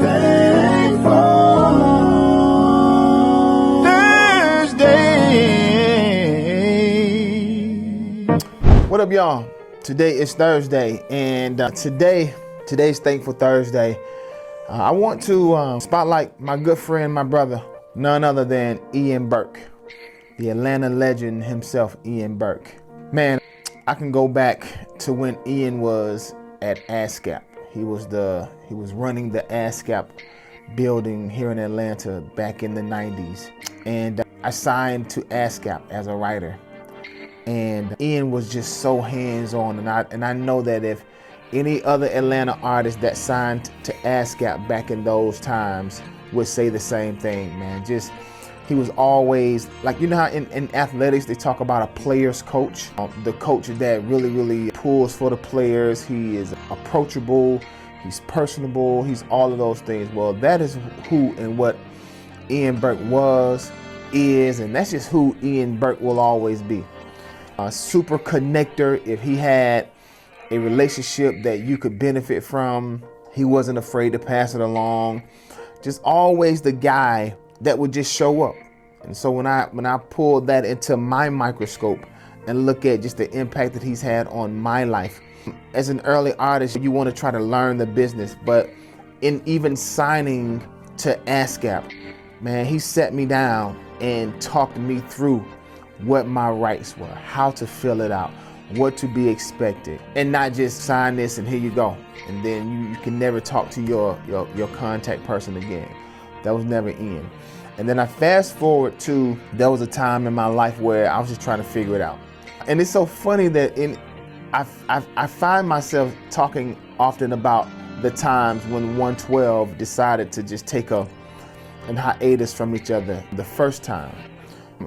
What up, y'all? Today is Thursday, and today's Thankful Thursday. I want to spotlight my good friend, my brother, none other than Ian Burke, the Atlanta legend himself, Ian Burke. Man, I can go back to when Ian was at ASCAP. He was running the ASCAP building here in Atlanta back in the 90s, and I signed to ASCAP as a writer. And Ian was just so hands-on, and I know that if any other Atlanta artist that signed to ASCAP back in those times would say the same thing, man. Just, he was always, like, you know how in athletics they talk about a player's coach, the coach that really pulls for the players. He is approachable, he's personable, he's all of those things. Well, that is who and what Ian Burke was, is, and that's just who Ian Burke will always be. A super connector. If he had a relationship that you could benefit from, he wasn't afraid to pass it along. Just always the guy that would just show up. And so when I pulled that into my microscope and look at just the impact that he's had on my life, as an early artist, you want to try to learn the business, but in even signing to ASCAP, man, he sat me down and talked me through what my rights were, how to fill it out, what to be expected, and not just sign this and here you go, and then you can never talk to your contact person again. That was never Ian. And then I fast forward to, there was a time in my life where I was just trying to figure it out. And it's so funny that I find myself talking often about the times when 112 decided to just take an hiatus from each other the first time,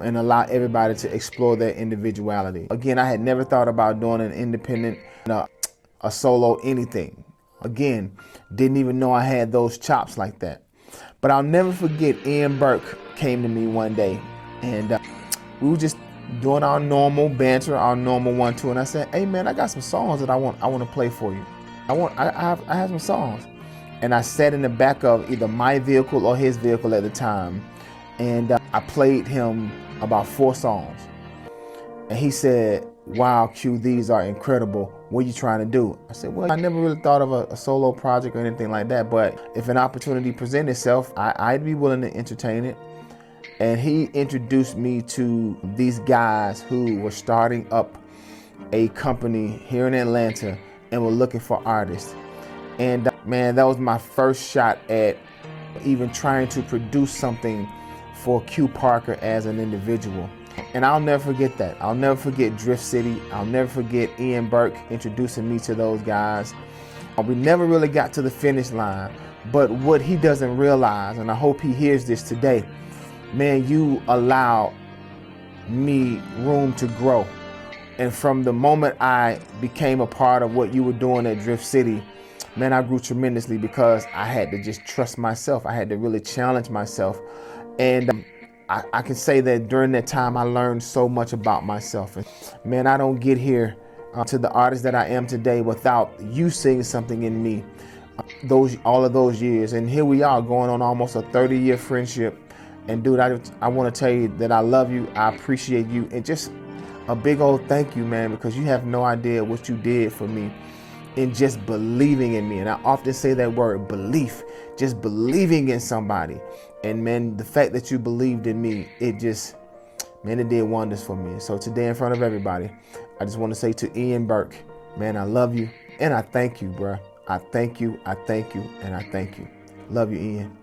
and allow everybody to explore their individuality. Again, I had never thought about doing an independent, a solo anything. Again, didn't even know I had those chops like that. But I'll never forget, Ian Burke came to me one day, and we were just doing our normal banter, our normal 1-2, and I said, "Hey man, I got some songs that I want to play for you. I have some songs." And I sat in the back of either my vehicle or his vehicle at the time, and I played him about 4 songs. And he said, "Wow, Q, these are incredible. What are you trying to do?" I said, "Well, I never really thought of a solo project or anything like that, but if an opportunity presented itself, I'd be willing to entertain it." And he introduced me to these guys who were starting up a company here in Atlanta and were looking for artists. And man, that was my first shot at even trying to produce something for Q Parker as an individual. And I'll never forget that. I'll never forget Drift City. I'll never forget Ian Burke introducing me to those guys. We never really got to the finish line, but what he doesn't realize, and I hope he hears this today, man, you allowed me room to grow. And from the moment I became a part of what you were doing at Drift City, man, I grew tremendously because I had to just trust myself. I had to really challenge myself. And I can say that during that time, I learned so much about myself. And man, I don't get here to the artist that I am today without you seeing something in me all of those years. And here we are going on almost a 30-year friendship. And dude, I want to tell you that I love you. I appreciate you. And just a big old thank you, man, because you have no idea what you did for me in just believing in me. And I often say that word, belief, just believing in somebody. And man, the fact that you believed in me, it just, man, it did wonders for me. So today in front of everybody, I just want to say to Ian Burke, man, I love you and I thank you, bruh. I thank you, and I thank you. Love you, Ian.